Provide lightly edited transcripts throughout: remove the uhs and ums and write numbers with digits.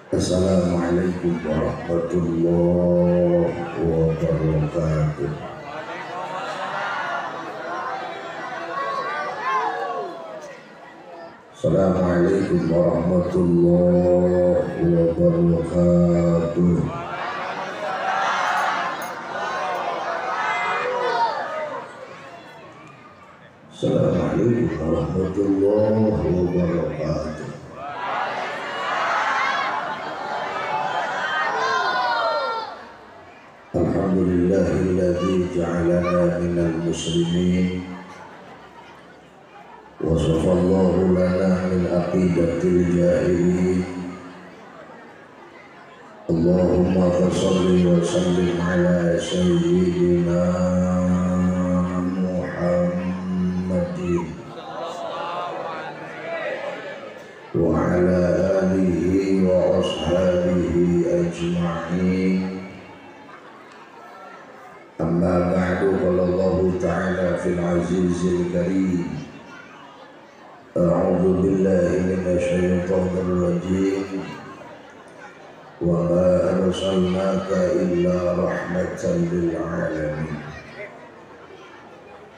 Assalamualaikum warahmatullahi wabarakatuh. Assalamualaikum warahmatullahi wabarakatuh. Assalamualaikum warahmatullahi wabarakatuh. Alhamdulillahilladzi ja'alana minal muslimin wa shafallahu lana min aqidatil jahilin. Allahumma salli wa sallim ala sayyidina Muhammadin wa ala alihi wa ashabihi ajma'in. Amma ba'du, qala Allahu ta'ala fil azizil karim. A'udzu billahi minasy syaithanir rajim. Wa ma arsalnaka illa rahmatan lil alamin.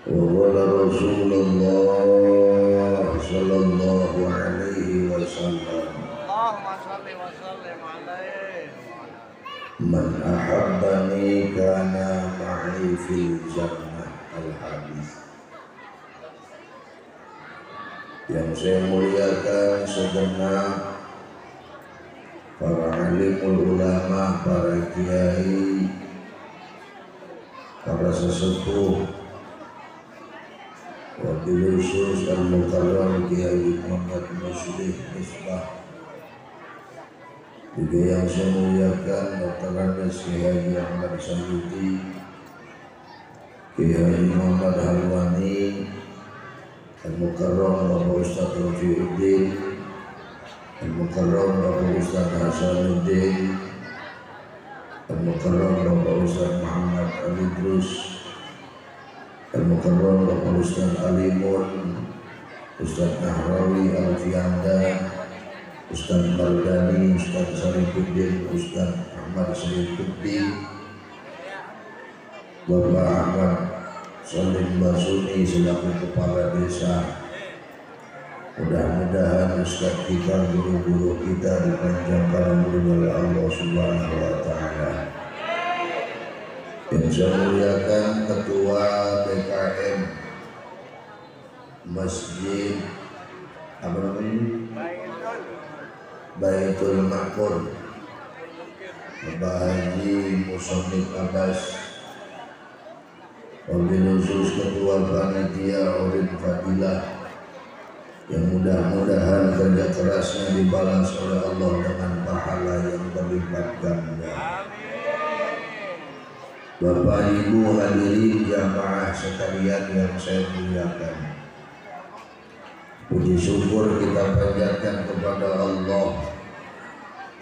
Wa qala Rasulullah sallallahu alaihi wasallam, Allahumma shalli wa sallim alaihi. man ahabbani kana ma'i fil jannah. Al-hadis. Yang saya muliakan segenap para alimul ulama, para kiai, para sesepuh, wabil khusus al-mukarram Kiai Muhammad Muslih Misbah. Juga yang saya muliakan Dr. Andes Kiai Ahmad Sanusi, Kiai Muhammad Halwani, Al-Mukarram Bapak Ustaz Rafiuddin, Al-Mukarram Bapak Ustaz Hasanuddin, Al-Mukarram Bapak Ustaz Muhammad Ali Drus, Al-Mukarram Bapak Ustaz Alimun, Ustaz Nahrawi Alfianda, Ustaz Mardani, Ustaz Sarifuddin, Ustaz Ahmad Sarifuddin, Bapak Ahmad Salim Basuni selaku kepala desa. Mudah-mudahan Ustaz kita, guru-guru kita dipanjangkan umur oleh Allah Subhanahu wa Ta'ala. Yang saya muliakan Ketua BKM Masjid apa namanya? Baitul Maqur, Bapak Haji Musonib Abbas, wabil khusus Ketua Panitia Orin Fadilah, yang mudah-mudahan kerja kerasnya dibalas oleh Allah dengan pahala yang berlipat ganda. Bapak Ibu hadirin jamaah sekalian yang saya muliakan, puji syukur kita panjatkan kepada Allah.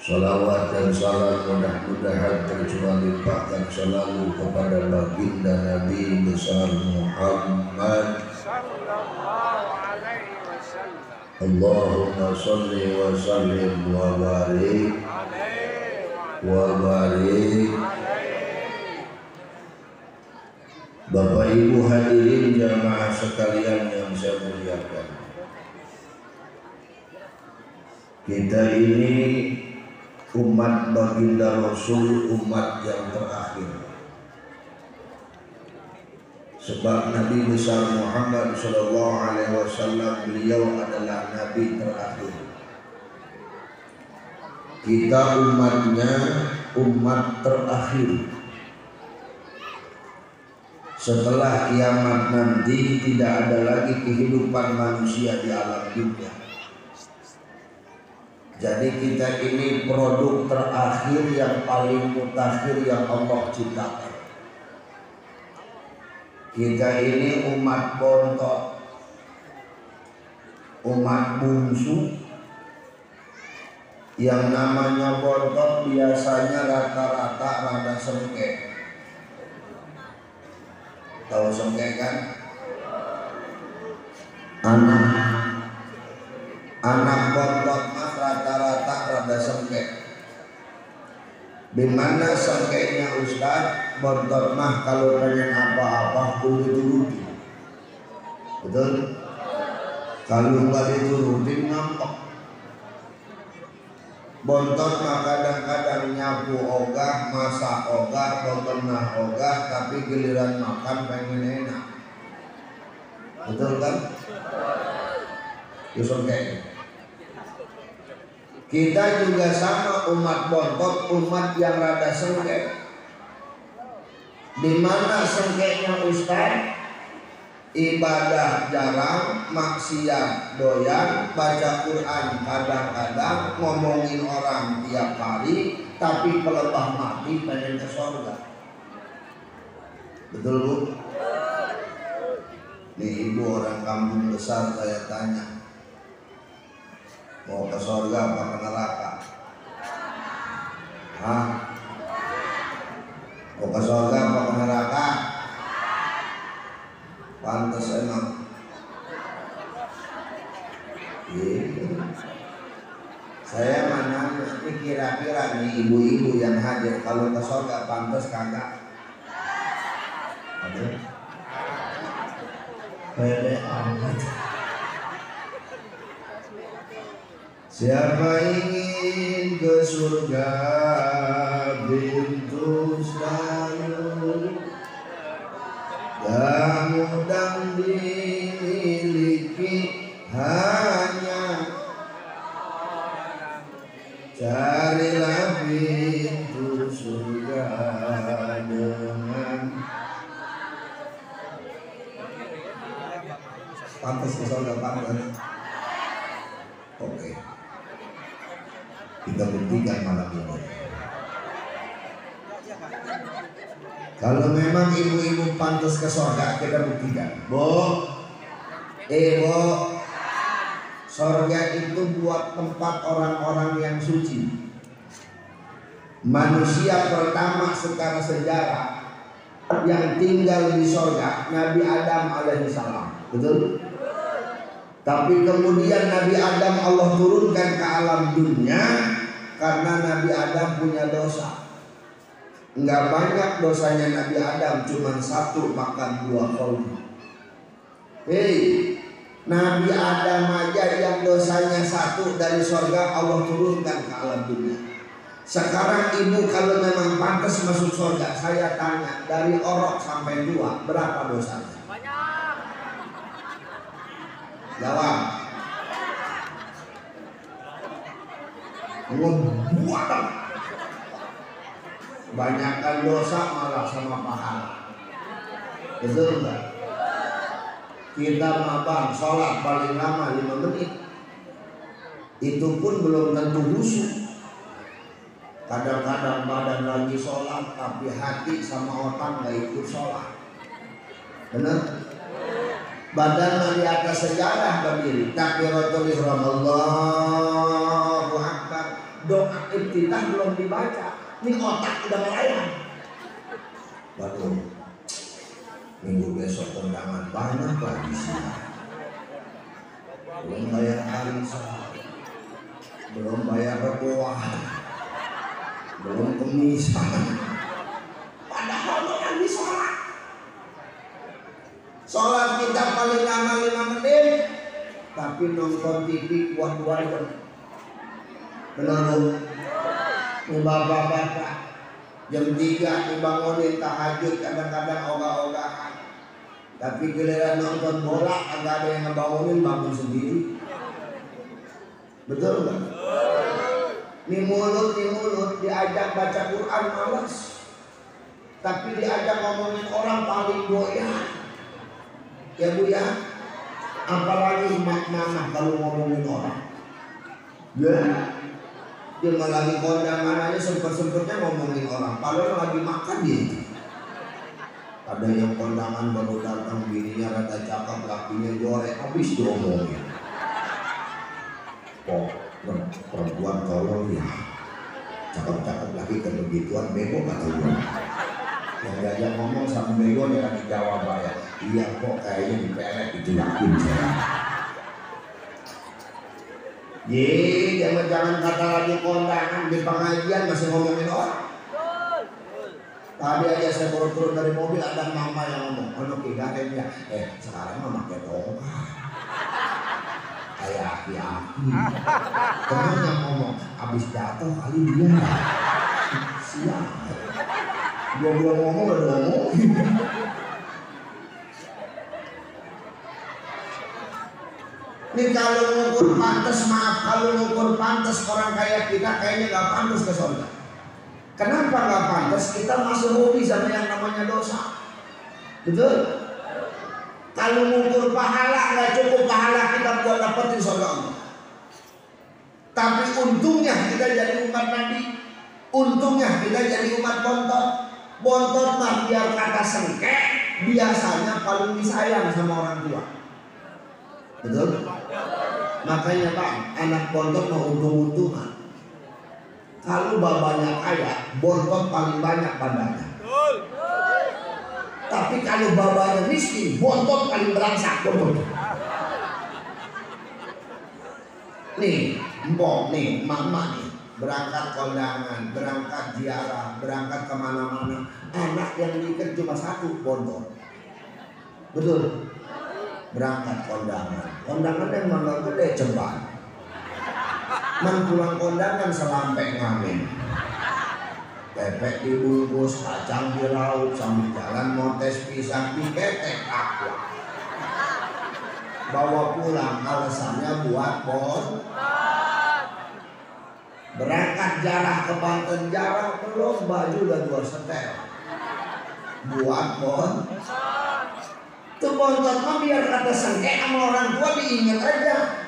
Salawat dan salam mudah-mudahan tercurah limpahkan selalu kepada baginda Nabi besar Muhammad Sallallahu alaihi wasallam. Allahumma salli wa sallim wa barik wa barik. Bapak Ibu hadirin jamaah sekalian yang saya muliakan, kita ini umat baginda Rasul, umat yang terakhir. Sebab Nabi besar Muhammad sallallahu alaihi wasallam, beliau adalah nabi terakhir. Kita umatnya, umat terakhir. Setelah kiamat nanti tidak ada lagi kehidupan manusia di alam dunia. Jadi kita ini produk terakhir yang paling mutakhir yang Allah ciptakan. Kita ini umat bontot, umat bungsu. Yang namanya bontot biasanya rata-rata rada sengke. Tahu sengke kan? Anak bontot mah rata-rata rada sengke. Dimana sangkainya Ustaz bontot mah kalau pengen apa-apa kudu dituruti. Betul? Kalau nggak diturutin ngambek. Bontot mah kadang-kadang nyapu ogah, masak ogah, bebenah ogah, tapi giliran makan pengen enak. Betul kan? Yusuf kayak kita juga sama umat bontot, umat yang rada sengke. Di mana sengkenya Ustaz? Ibadah jarang, maksiat doyan, baca Quran kadang-kadang, ngomongin orang tiap hari, tapi pelebah mati pengen ke surga. Betul Bu? Nih ibu orang kampung besar, saya tanya, mau ke surga apa ke neraka? Hah? Mau ke surga apa ke neraka? Pantas emang. Saya mana ini kira-kira nih ibu-ibu yang hadir kalau ke surga pantas kagak? Ada? Pede amat. Siapa ingin ke surga pintu selalu dan mudah dimiliki, hanya carilah pintu surga dengan pantas ke surga pantas. Oke, kita buktikan malam ini. Kalau memang ibu-ibu pantas ke surga, kita buktikan. Bu, surga itu buat tempat orang-orang yang suci. Manusia pertama secara sejarah yang tinggal di surga Nabi Adam alaihissalam. Betul? Tapi kemudian Nabi Adam Allah turunkan ke alam dunia karena Nabi Adam punya dosa. Enggak banyak dosanya Nabi Adam, cuma satu, makan buah kolbu. Nabi Adam aja yang dosanya satu dari surga Allah turunkan ke alam dunia. Sekarang ibu kalau memang pantas masuk surga, saya tanya dari orok sampai tua berapa dosanya? Banyak. Jawab. Ngebuat. Banyakkan dosa malah sama pahala. Betul enggak? Kita mabang sholat paling lama 5 menit. Itu pun belum tentu khusyuk. Kadang-kadang badan lagi sholat tapi hati sama otak gak ikut sholat. Benar? Badan di atas sejarah berdiri. Takbiratul ihram, Allahu Akbar. Doa iftitah belum dibaca. Ini otak udah melayang. Waduh, minggu besok kondangan banyak lagi sih. Belum bayar arisan, belum bayar rebuan, belum kemisan. Padahal lagi sholat. Sholat kita paling lama 5 menit, tapi nonton TV kuat 2 jam. Benar? Bapak-bapak jam 3 dibangunin tahajud, kadang-kadang ogah-ogahan. Tapi giliran nonton bola agak ada yang ngebangunin, bangun sendiri. Betul kan? Nih mulut diajak baca Quran malas, tapi diajak ngomongin orang paling doyan. Ya Bu ya, apalagi mak-mama kalau ngomongin orang. Ya. Dia malah lagi kondangan aja sempet-sempetnya ngomongin orang, padahal lagi makan dia. Ada yang kondangan baru datang, bininya rada cakep, lakinya goreng, habis diomongin. Oh, perempuan tolong ya, cakep-cakep lagi ke begituan, bego kata gue. Yang diajak ngomong sama bego dia lagi jawab ya, iya kok kayaknya dipelet itu yakin saya. Jangan kata lagi kondangan di pengajian masih ngomongin orang. Tadi aja saya baru turun dari mobil ada mama yang ngomong, "Ono kayaknya, sekarang mah pakai tongkat." Kayak aki-aki. Temen yang ngomong, "Abis jatuh kali dia." Siap. Gua belum ngomong udah ngomong. Ini kalau ngukur pantas, maaf, kalau ngukur pantas orang kayak kita kayaknya gak pantas ke surga. Kenapa gak pantas? Kita masih hobi sama yang namanya dosa. Betul? Kalau ngukur pahala gak cukup pahala kita buat dapetin surga Allah. Tapi untungnya kita jadi umat Nabi. Untungnya kita jadi umat bontot. Bontot mah biar kata sengkek, biasanya paling disayang sama orang tua. Betul? Makanya Pak, anak bontot mau untung-untungan. Kalau babanya kaya, bontot paling banyak badannya. Tapi kalau babanya miskin, bontot paling berangsak. Bontot. Nih, mbok nih, mama nih, berangkat kondangan, berangkat ziarah, berangkat kemana-mana. Anak yang diikat cuma satu, bontot. Betul? Berangkat kondangan, kondangan yang mana gede cepat. Pulang kondangan selampe ngamen. Pepek dibungkus, kacang dirauk, sambil jalan motes pisang diketek aqua. Bawa pulang alasannya buat bon. Berangkat jarah ke Banten, jarah belum baju udah 2 setel. Buat bon. Itu bontot mah biar kata sengkek sama orang tua diingat aja.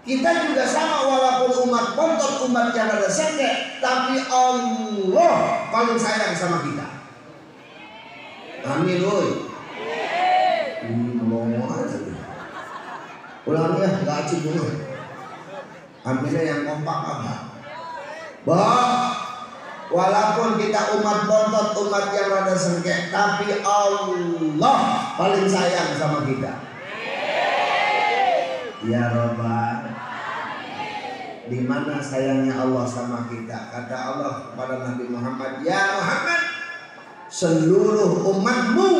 Kita juga sama walaupun umat bontot, umat yang ada sengkek, tapi Allah paling sayang sama kita. Amin woy. Ngomong aja. Ulangi ya, gak acik dulu. Aminnya yang kompak apa? Walaupun kita umat bontot, umat yang rada sengkek, tapi Allah paling sayang sama kita. Ya Rabbal. Di mana sayangnya Allah sama kita? Kata Allah kepada Nabi Muhammad, "Ya Muhammad, seluruh umatmu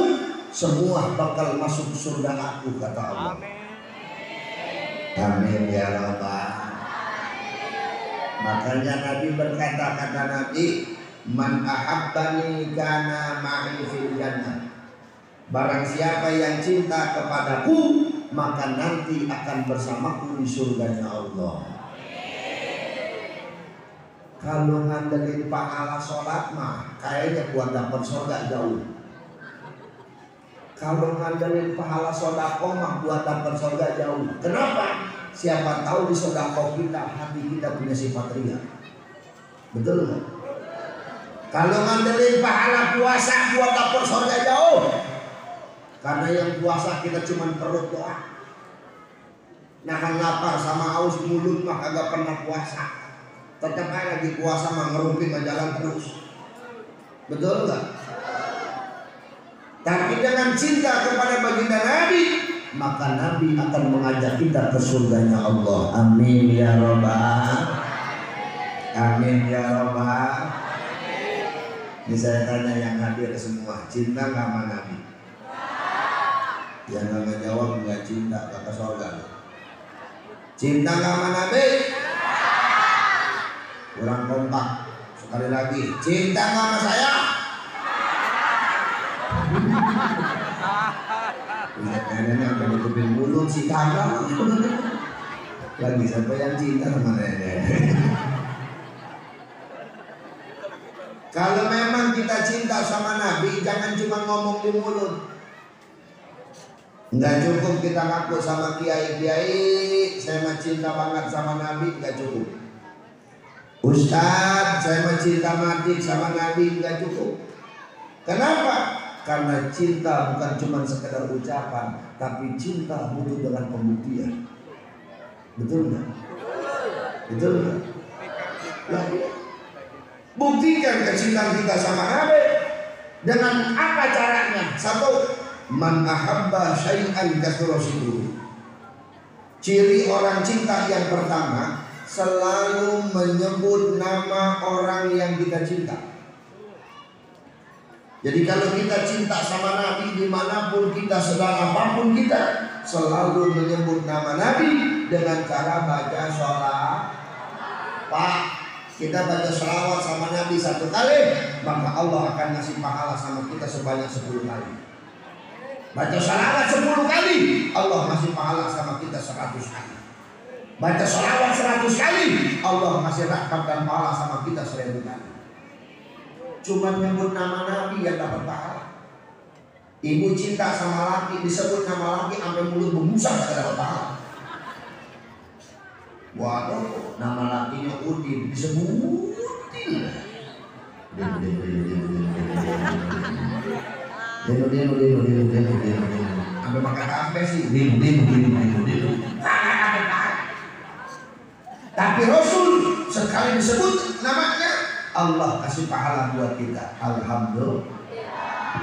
semua bakal masuk surga aku," kata Allah. Amin ya Rabbal. Makanya Nabi berkata, kata Nabi, "Man ahabbani kana ma'i fil jannah." Barang siapa yang cinta kepadaku, maka nanti akan bersamaku di surganya Allah. Kalau ngandelin pahala sholat mah kayaknya buat dapat surga jauh. Kalau ngandelin pahala sodako mah buat dapat surga jauh. Kenapa? Siapa tahu di sodako kita, hati kita punya sifat ria. Betul nggak? Kalau ngandelin pahala puasa buat dapat surga jauh. Karena yang puasa kita cuma perut doang. Nahan lapar sama haus mulut mah kagak pernah puasa. Tetap aja lagi puasa mah ngerumpin jalan terus. Betul nggak? Tapi dengan cinta kepada baginda Nabi, maka Nabi akan mengajak kita ke surganya Allah. Amin ya Rabbal. Amin ya Rabbal. Ini saya tanya yang hadir semua, cinta nggak sama Nabi? Yang nggak ngejawab nggak cinta, kata surga. Cinta nggak sama Nabi? Kurang kompak. Sekali lagi, cinta nggak sama saya? Nenek akan ditutupin mulut si kakak. Lagi siapa yang cinta sama nenek? Kalau memang kita cinta sama Nabi, jangan cuma ngomong di mulut. Nggak cukup kita ngaku sama kiai-kiai, saya mah cinta banget sama Nabi, nggak cukup. Ustadz, saya mah cinta mati sama Nabi, nggak cukup. Kenapa? Karena cinta bukan cuma sekedar ucapan, tapi cinta butuh dengan pembuktian. Betul nggak? Betul nggak? Buktikan kecintaan kita sama Nabi. Dengan apa caranya? Satu, man ahabba syai'an kasrosidu. Ciri orang cinta yang pertama, selalu menyebut nama orang yang kita cinta. Jadi kalau kita cinta sama Nabi, dimanapun kita, sedang apapun kita, selalu menyebut nama Nabi dengan cara baca sholawat. Pak, kita baca sholawat sama Nabi 1 kali, maka Allah akan ngasih pahala sama kita sebanyak 10 kali. Baca sholawat 10 kali, Allah ngasih pahala sama kita 100 kali. Baca sholawat 100 kali, Allah ngasih rahmat dan pahala sama kita 1000 kali. Cuma nyebut nama Nabi yang dapat pahala. Ibu cinta sama laki, disebut nama laki sampai mulut berbusa gak dapat pahala. Waduh, nama lakinya Udin disebutin. Sampai makan kafe sih. Tapi Rasul sekali disebut namanya, Allah kasih pahala buat kita. Alhamdulillah.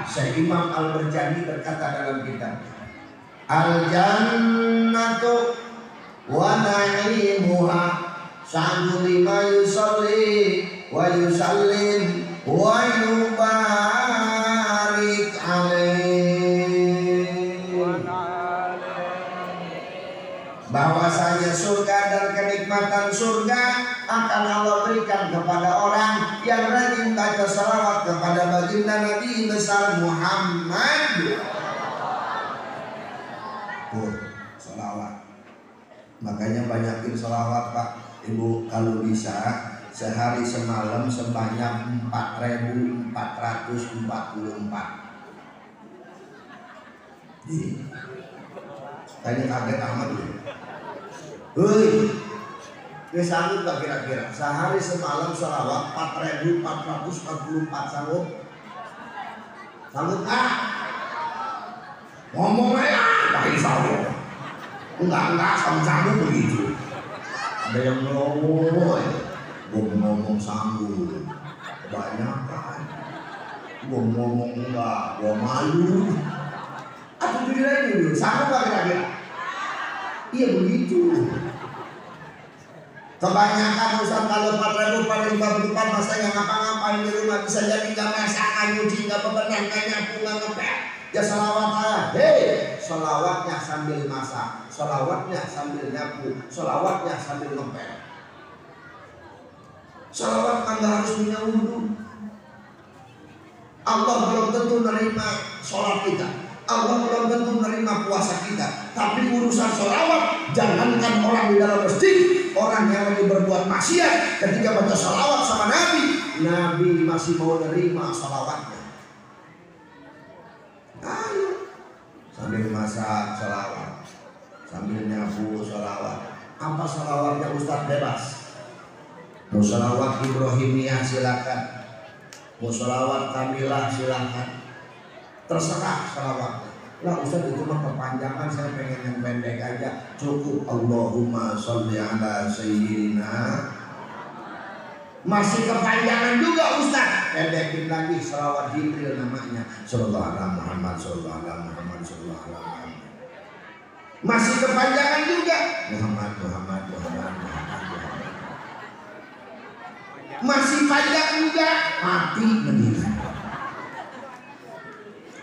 Syekh Imam Al-Barjani berkata dalam kitab Al-Jannatu wa na'imuha sa'du lima yusalli wa yusallim wa yubarik alaih. Bahwasanya surga dan kenikmatan surga akan Allah berikan kepada orang yang rajin baca salawat kepada baginda Nabi besar Muhammad. Salawat. Makanya banyakin salawat Pak Ibu, kalau bisa sehari semalam sebanyak 4.444. Tanya kaget amat ya. Ini sanggup gak kira-kira? Sehari semalam sholawat 4.444 sanggup? Sanggup ah? Ngomong aja, tak insya enggak, sanggup begitu. Ada yang ngomong, gue ngomong sanggup, kebanyakan. Gue ngomong enggak, gue malu. Atau jujur aja dulu, sanggup gak kira-kira? Iya begitu. Kebanyakan Ustaz kalau 4.444 masa yang ngapa-ngapain di rumah, bisa jadi gak masakan, nyuci, gak bebenah, gak nyapu, gak ngepel. Ya salawat aja. Hei, salawatnya sambil masak, salawatnya sambil nyapu, salawatnya sambil ngepel. Salawat kan gak harus punya wudhu. Allah belum tentu menerima sholat kita, Allah belum tentu menerima puasa kita. Tapi urusan salawat, jangankan orang di dalam masjid, orang yang lagi berbuat maksiat, ketika baca salawat sama Nabi, Nabi masih mau nerima salawatnya. Ayo, sambil masak salawat, sambil nyapu salawat. Apa salawatnya Ustaz? Bebas. Mau salawat Ibrahimiyah silakan, mau salawat Kamilah silakan, terserah salawatnya. Lah Ustaz itu mah kepanjangan, saya pengen yang pendek aja, cukup Allahumma sholli ala sayyidina. Masih kepanjangan juga Ustaz, pendekin lagi salawat Jibril namanya, sallallahu ala Muhammad, sallallahu ala Muhammad, sallallahu ala Muhammad. Masih kepanjangan juga Muhammad. Masih panjang juga, mati meninggal.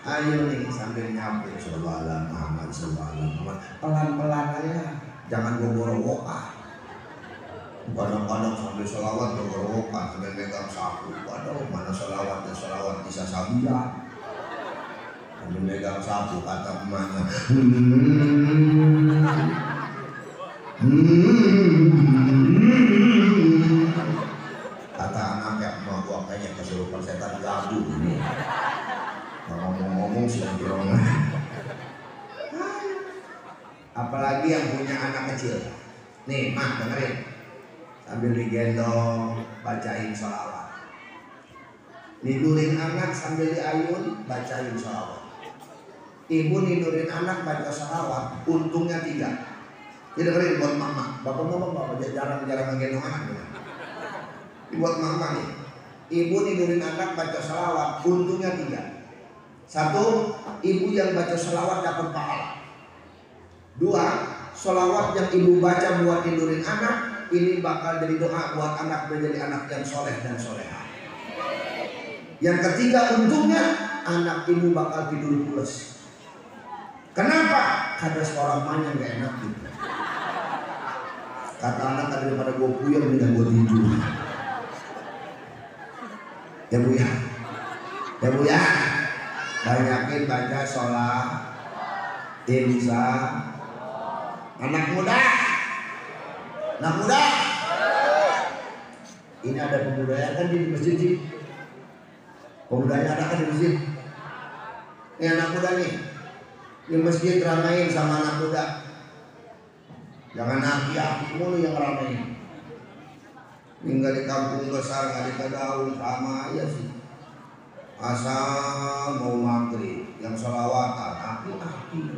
Ayo nih sambil nyapu sallallahu ala Muhammad, sallallahu ala Muhammad. Pelan-pelan aja, jangan gogoro-gokan. Kadang-kadang sambil salawat gogoro-gokan, sambil megang sapu. Waduh, mana salawatnya, salawat bisa sabian. Sambil megang sapu kata emaknya, kata anaknya, emak gua kayaknya kesurupan setan gaduh ini. Ngomong-ngomong sih yang apalagi yang punya anak kecil. Nih, mak dengerin. Sambil digendong, bacain sholawat. Nidurin anak sambil diayun, bacain sholawat. Ibu nidurin anak baca sholawat, untungnya 3. Jadi dengerin buat mama. Bapak jarang-jarang ngegendong anak. Buat mama nih. Ibu nidurin anak baca sholawat, untungnya 3. 1, ibu yang baca sholawat dapat pahala. 2, sholawat yang ibu baca buat tidurin anak, ini bakal jadi doa buat anak menjadi anak yang soleh dan soleha. Yang ketiga untungnya, anak ibu bakal tidur pulas. Kenapa? Karena seorang manya gak enak gitu. Kata anak daripada gue puyeng mendingan gue tidur. Ya bu ya, ya bu ya, banyakin baca sholat, insya. Anak muda, anak muda. Ini ada pembudayaan kan di masjid sih. Pembudayaan ada kan di masjid. Ini anak muda nih. Di masjid ramein sama anak muda. Jangan aki-aki mulu yang ramein. Tinggal di kampung besar nggak dikadaun sama aja sih. Asal mau maghrib yang sholawatan aki-aki.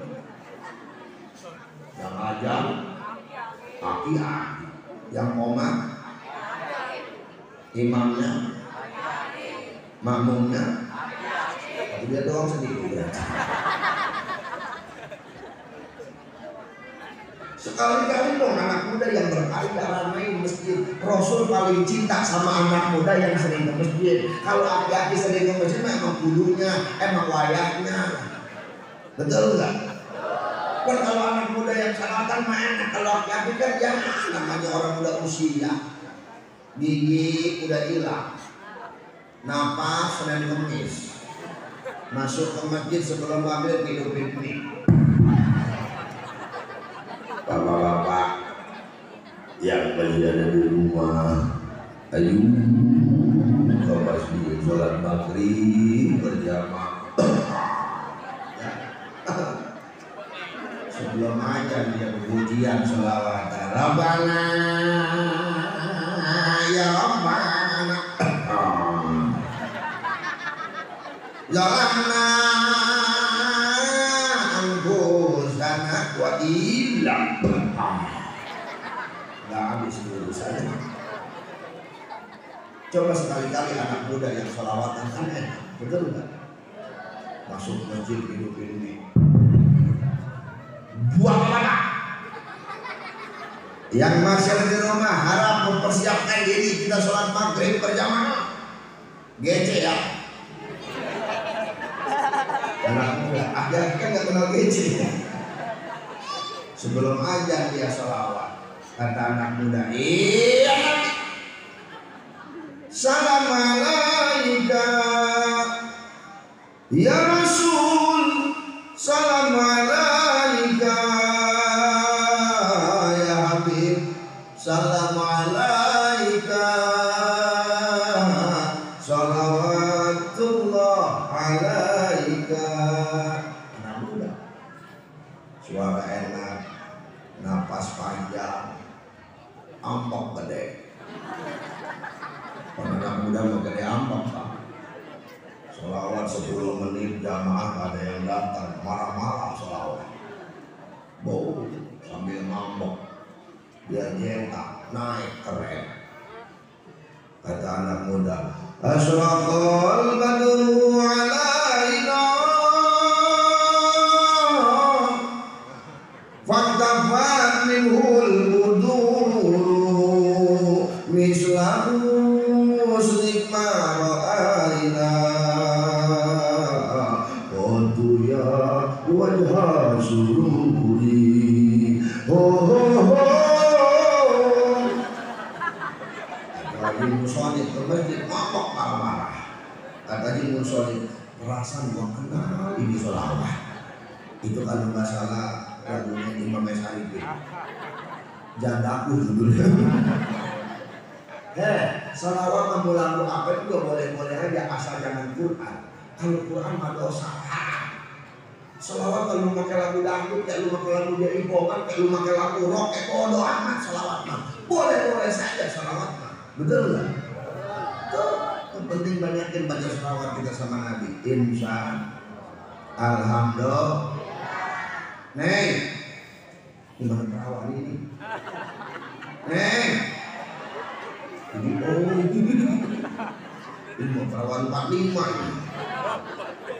Yang ajang aki-aki. Yang komat imamnya, makmumnya, dia doang sendiri. Sekali-kali dong anak muda yang berkali ramai masjid. Rasul paling cinta sama anak muda yang sering ke masjid. Kalau aki-aki sering ke masjid emang kudunya, emang wayahnya. Betul nggak? Kan kalau anak muda yang salatan mah enak. Kalau aki-aki kan jangan, namanya orang muda usia. Gigi udah hilang, napas Senin Kemis, masuk ke masjid sebelum maghrib hidupin mie. Bapak-bapak yang masih ada di rumah, ayo ke masjid sholat maghrib berjamaah. Sebelum aja dia pujian sholawatan Rabbana ya Rabbana Zalamna anfusana wa illam nggak habis dulu saja. Coba sekali-kali anak muda yang sholawatan kan enak, betul nggak? Masuk masjid hidupin ini buang mana? Yang masih di rumah harap mempersiapkan diri kita sholat maghrib berjamaah. Gece ya. Anak muda, akhirnya kan nggak kenal gece. Sebelum aja dia sholawat, kata anak muda, iya. Salam alaika, ya Rasul. Salam alaika. Salam alaika salawatullah alaika. Anak muda suara enak, napas panjang, ampok gede. Anak muda mau gede ampok pak. Salawat 10 menit jamaah ada yang datang, marah-marah salawat. Bau sambil ngambok. Dia nyetak naik keren. Kata anak muda, asyraqal badru alaina fantafat minhul buduru mislahu muslimma ra'aina qadu ya wajha sururi Musolid ke masjid ngomong marah-marah. Kata Haji Musolid, perasaan gua kenal ini sholawat. Itu kalau nggak salah lagunya Imam Esarifin. Jadaku judulnya. Sholawat kamu lagu apa juga boleh-boleh aja asal jangan Quran. Kalau Quran mah dosa. Sholawat kalau lu pakai lagu dangdut, kayak lu pakai lagu jaipongan, kayak lu pakai lagu rock, kayak bodoh amat sholawat mah. Boleh-boleh saja sholawat mah. Betul nggak? Tuh, yang penting banyakin baca sholawat kita sama Nabi. Insya Alhamdulillah. Neng, gimana perawan ini? Neng, ini mau perawan 45 ini.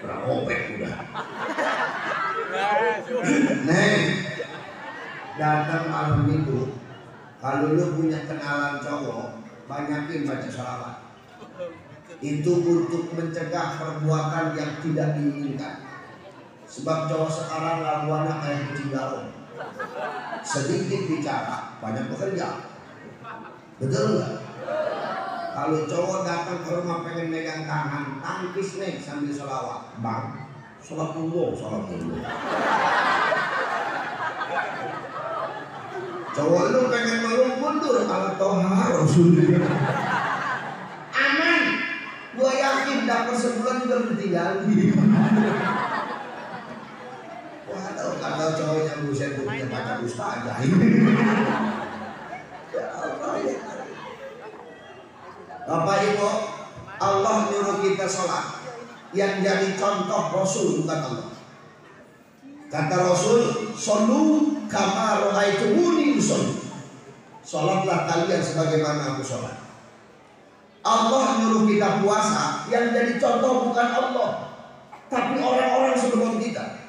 Perawopek udah. Neng, datang malam itu, kalau lu punya kenalan cowok, banyakin baca sholawat. itu untuk mencegah perbuatan yang tidak diinginkan. Sebab cowok sekarang laguannya kayak kucing garong, sedikit bicara banyak bekerja, betul nggak? Kalau cowok datang ke rumah pengen megang tangan, tangkis nih sambil sholawat, bang, sholat dulu. Cowok lu pengen meluk mundur, kalau toha Rasulullah. Aman, gua yakin dapat sebulan juga ditinggalin. Wah, kalau cowoknya buset punya pacar ustazah ini. Ya Allah ya. Bapak Ibu, Allah nyuruh kita sholat. Yang jadi contoh Rasul bukan Allah. Kata Rasul, "Shollu kama ra'aitumuni usolli." Sholatlah kalian sebagaimana aku sholat. Allah nyuruh kita puasa, yang jadi contoh bukan Allah, tapi orang-orang sebelum kita.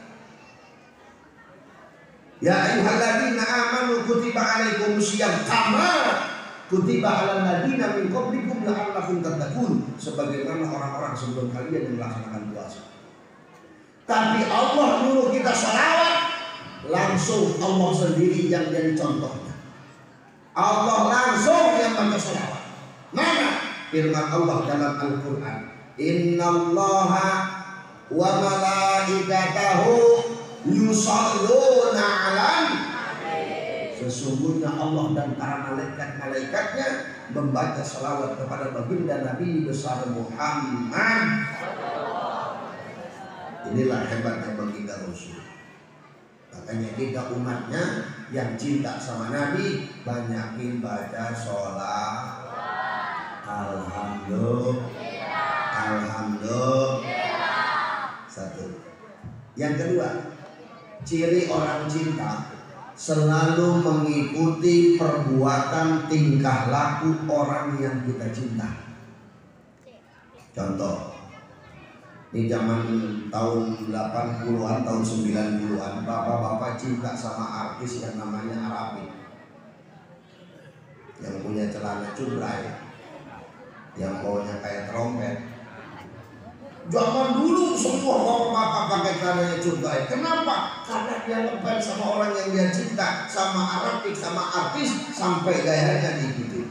Ya ayyuhalladzina amanu kutiba alaikumusiyam kama kutiba alal ladzina min qablikum la'allakum tattaqun, sebagaimana orang-orang sebelum kalian yang melaksanakan puasa. Tapi Allah nyuruh kita sholawat, langsung Allah sendiri yang jadi contohnya. Allah langsung yang baca sholawat. Mana firman Allah dalam Al-Quran? Innallaha wa malaikatahu yusalluna 'alan. Sesungguhnya Allah dan para malaikat-malaikatnya membaca salawat kepada baginda Nabi besar Muhammad. Inilah hebatnya baginda Rasul. Makanya kita umatnya yang cinta sama Nabi, banyakin baca sholat. Alhamdulillah. Satu. Yang kedua, ciri orang cinta selalu mengikuti perbuatan tingkah laku orang yang kita cinta. Contoh, di zaman tahun 80-an, tahun 90-an, bapak-bapak cinta sama artis yang namanya Arabi, yang punya celana cubray, yang baunya kayak trompet. Zaman dulu semua bapak-bapak pakai celananya cubray. Kenapa? Karena dia ngefans sama orang yang dia cinta, sama Arabi, sama artis, sampai gayanya diikuti.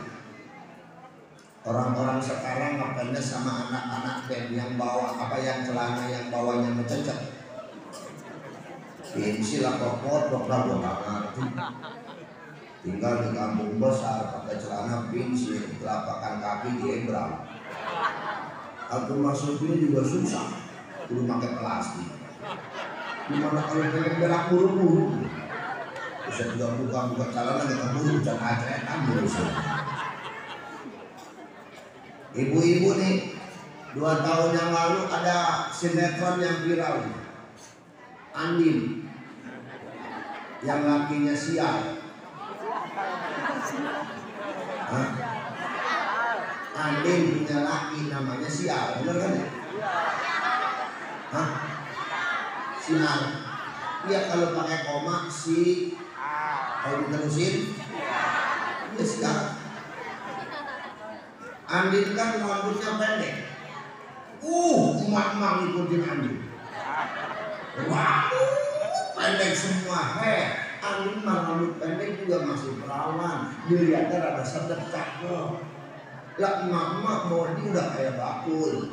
Orang-orang sekarang makanya sama anak-anak band yang bawa yang celana yang bawahnya mencecek. Ini lah pokok nggak ngerti. Tinggal di kampung besar pakai celana pinsil, telapak kaki diembrang. Aku masuk ini juga susah, perlu pakai plastik. Gimana kalau pengen berak buru-buru? Bisa juga buka celana nggak buru, jangan acretan berusaha. Ibu-ibu nih, 2 tahun yang lalu ada sinetron yang viral, Andin, yang lakinya sial. Andin punya laki namanya sial, bener kan ya? Sial. Iya, kalau pakai koma si, kalau diterusin, ya sial. Andin kan rambutnya pendek. Emak-emak ngikutin Andin. Waduh, pendek semua. Andin mah rambut pendek juga masih perawan. Dilihatnya rada sedek cakep. Lah emak-emak body udah kayak bakul.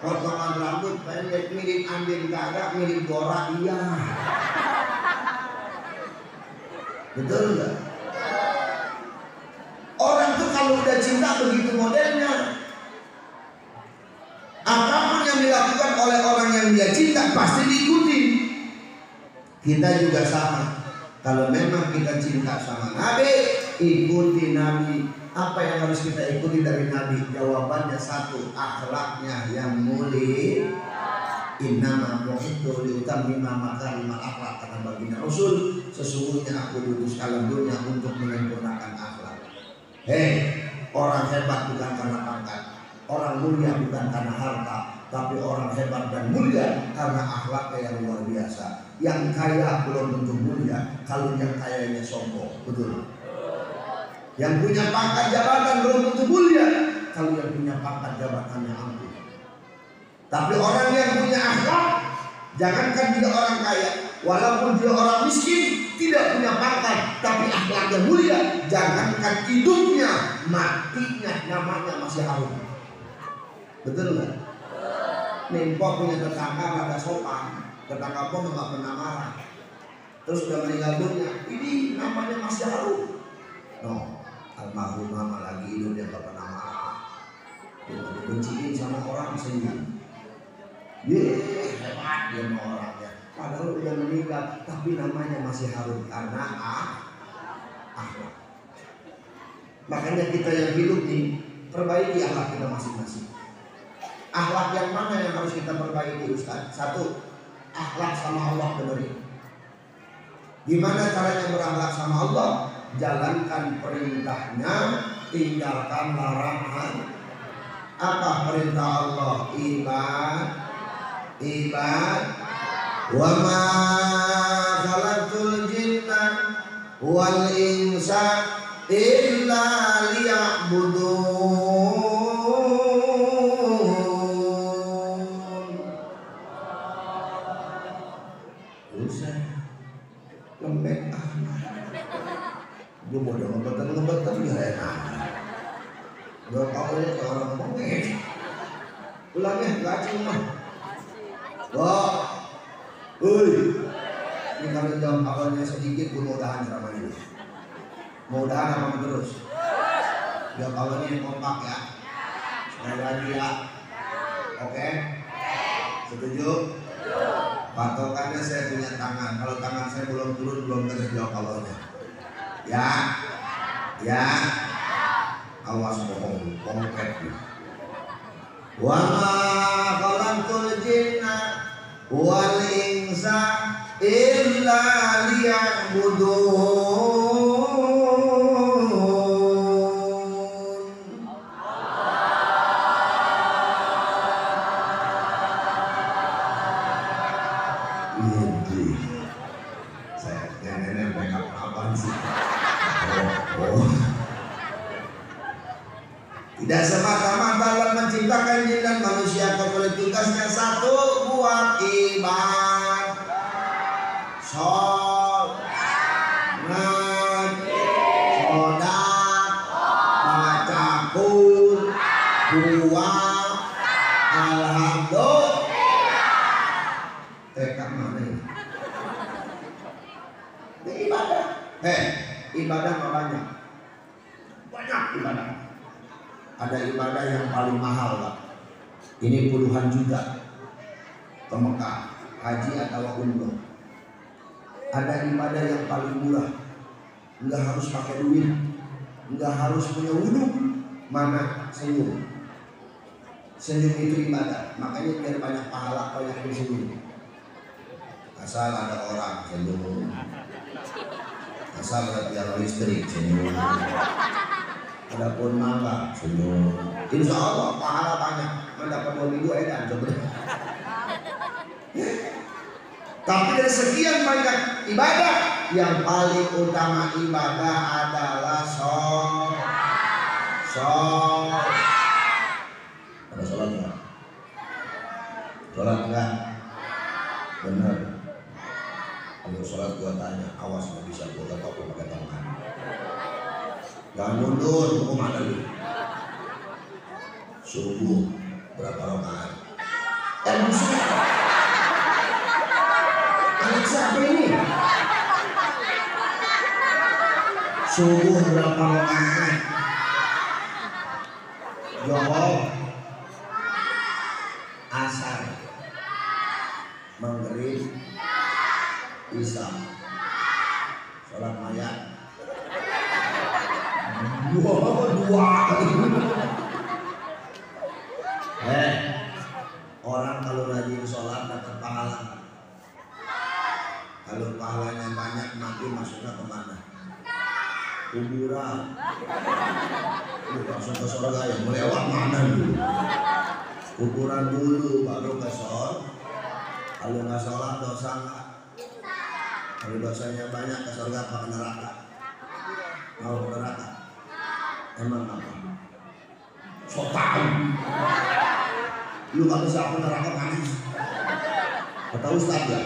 Potongan rambut pendek mirip Andin kagak, mirip Dora iya. Betul nggak? Orang tuh kalau udah cinta begitu modelnya. Apapun yang dilakukan oleh orang yang dia cinta pasti diikuti. Kita juga sama. Kalau memang kita cinta sama Nabi, ikuti Nabi. Apa yang harus kita ikuti dari Nabi? Jawabannya satu, akhlaknya yang mulia. Innama bu'ithu liutammima makarimal akhlak, kata baginda Rasul, sesungguhnya aku diutus alam dunia untuk menyempurnakan akhlak. Orang hebat bukan karena pangkat, orang mulia bukan karena harta, tapi orang hebat dan mulia karena akhlaknya yang luar biasa. Yang kaya belum tentu mulia kalau yang kayanya sombong, betul. Yang punya pangkat jabatan belum tentu mulia kalau yang punya pangkat jabatan yang ampuh. Tapi orang yang punya akhlak, jangankan dia orang kaya, walaupun dia orang miskin, tidak punya pangkat, tapi akhlaknya mulia, jangankan hidupnya, matinya namanya masih harum. Betul nggak? Nempok punya tetangga pada sopan, tetangga pun nggak pernah marah. Terus udah meninggal dunia, ini namanya masih harum. No, almarhum mama lagi hidup dia nggak pernah marah. Dia dibenciin sama orang senyum. Hebat dia sama orangnya. Padahal udah meninggal, tapi namanya masih harum karena akhlak. Makanya kita yang hidup nih, perbaiki akhlak kita masing-masing. Akhlak yang mana yang harus kita perbaiki, Ustaz? Satu, akhlak sama Allah benerin. Gimana caranya berakhlak sama Allah? Jalankan perintahnya, tinggalkan larangan. Apa perintah Allah? Ibad wa ma khalaqtul jinna wal insa illa liya'budun. Lembek gue mau ngebetan ya enak. Gue awalnya ke orang bengek. Ulangnya gak cuma. Wah, ini kalau jawab awalnya sedikit, gue mau tahan ceramah ini. Mau tahan apa terus? Jawab awalnya yang kompak ya. Sekali lagi ya. Oke? Setuju? Patokannya saya punya tangan. Kalau tangan saya belum turun, belum kena jawab awalnya. Ya. Awas bohong, konkret. Wa ma khalaqtul jinna wal insa illa liya'budun. Saya nenek backup apaan sih? Tidak semata-mata Allah menciptakan jin dan manusia, kecuali tugasnya satu, buat ibadah, sholat, baca Qur'an, buah, alhamdulillah. TK mana ini? Ini ibadah. Ibadah mah banyak ibadah. Ada ibadah yang paling mahal, Pak. Ini puluhan juta ke Mekah, haji atau umroh. Ada ibadah yang paling murah, nggak harus pakai duit, nggak harus punya wudhu. Mana? Senyum. Senyum itu ibadah. Makanya biar banyak pahala, banyak yang senyum. Asal ada orang senyum, asal ada tiang listrik senyum, adapun mangga senyum. Insya Allah pahala banyak. Mendapat 2 minggu edan coba. Tapi dari sekian banyak ibadah, yang paling utama ibadah adalah sholat. Ada sholat nggak? Sholat nggak? Benar. Kalau sholat gua tanya, awas nggak bisa gua letak pakai tangan. Jangan mundur, mau kemana lu? Subuh berapa rakaat? Anak siapa ini? Subuh berapa rakaat? Jawab. Asar, maghrib, isya, sholat mayat. Dua kali. Orang kalau rajin sholat dapat pahala. Kalau pahalanya banyak, mati masuknya kemana? Kuburan. Langsung ke surga ya, melewat mana dulu? Kuburan dulu, baru ke sholat. Kalau nggak sholat dosa nggak? Kalau dosanya banyak ke surga apa ke neraka? Mau ke neraka? Emang apa? So tahu. Lu gak bisa aku neraka panas. Kata Ustaz ya.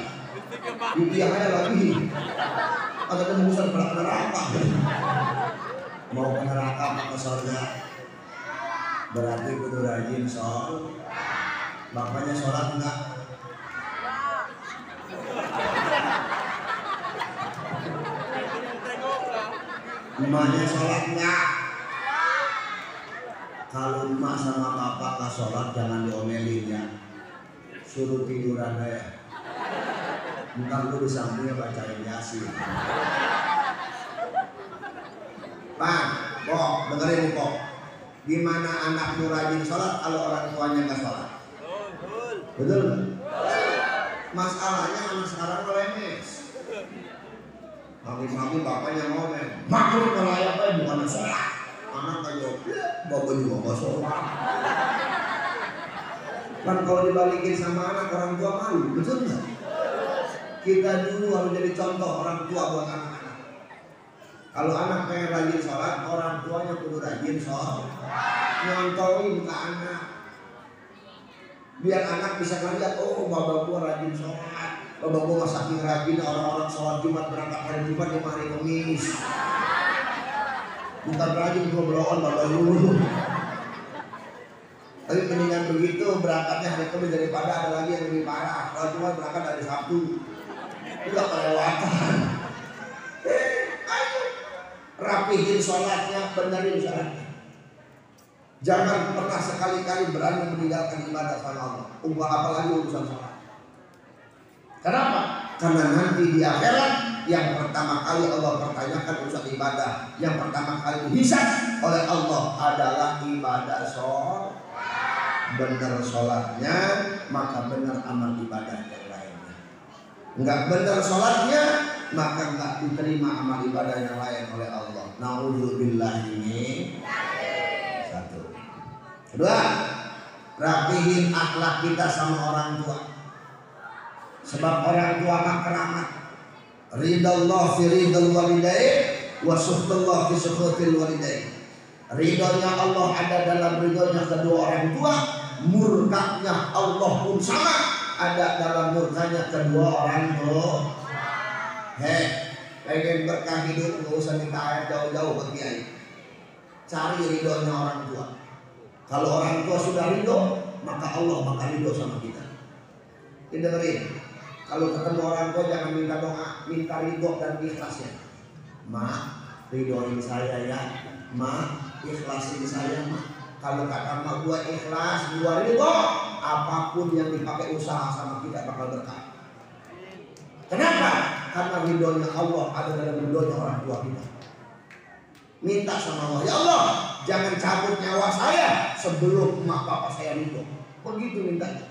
Dia aja lagi. Ada tembusan pada neraka. Mau ke neraka apa ke surga? Berarti kudu rajin sholat. Bapaknya sholat enggak? Emaknya sholat enggak? Kalau emak sama bapak nggak sholat jangan diomelin ya. Suruh tiduran aja. Ntar lu di sampingnya bacain Yasin. Bang, kok dengerin kok. Gimana anak lu rajin sholat kalau orang tuanya nggak sholat? Betul? Masalahnya anak sekarang lemes. Pagi-pagi bapaknya ngomel, maklum kalau ayahnya bukan sholat. Anak kayak, bapak juga nggak sholat. Kan kalau dibalikin sama anak orang tua malu, betul nggak? Kita dulu harus jadi contoh orang tua buat anak-anak. Kalau anak pengen rajin sholat, orang tuanya kudu rajin sholat. Nyontohin ke anak. Biar anak bisa ngeliat, oh bapak gua rajin sholat. Bapak gua saking rajin orang-orang sholat Jumat berangkat hari Jumat di hari Kamis. Bukan rajin gua bloon bapak lu. Tapi mendingan begitu berangkatnya hari Kamis daripada ada lagi yang lebih parah. Kalau Jumat berangkat dari Sabtu. Udah kelewatan. Ayo rapihin sholatnya, benerin sholatnya. Jangan pernah sekali-kali berani meninggalkan ibadah sama Allah. Apalagi urusan sholat. Kenapa? Karena nanti di akhirat yang pertama kali Allah pertanyakan urusan ibadah, yang pertama kali dihisab oleh Allah adalah ibadah sholat. Benar sholatnya, maka benar amal ibadah yang lainnya. Enggak benar sholatnya, maka enggak diterima amal ibadah yang lain oleh Allah. Na'udzubillah ini. Satu. Kedua, rapihin akhlak kita sama orang tua. Sebab orang tua mah keramat. Ridallah fi ridal walidain wa suhtullah fi suhtil walidain. Ridhonya Allah ada dalam ridhonya kedua orang tua, murkanya Allah pun sama ada dalam murkanya kedua orang tua. Pengen berkah hidup nggak usah minta air jauh-jauh ke kiai. Cari ridhonya orang tua. Kalau orang tua sudah ridho, maka Allah bakal ridho sama kita. Dengerin. Kalau ketemu orang tua jangan minta doa, minta ridho dan ikhlasnya. Ma, ridhoin saya ya. Ma, ikhlasin saya ma. Kalau kata ma gua ikhlas, gua ridho, apapun yang dipakai usaha sama kita bakal berkah. Kenapa? Karena ridhonya Allah ada dalam ridhonya orang tua kita. Minta sama Allah, ya Allah, jangan cabut nyawa saya sebelum mak bapak saya ridho. Begitu mintanya.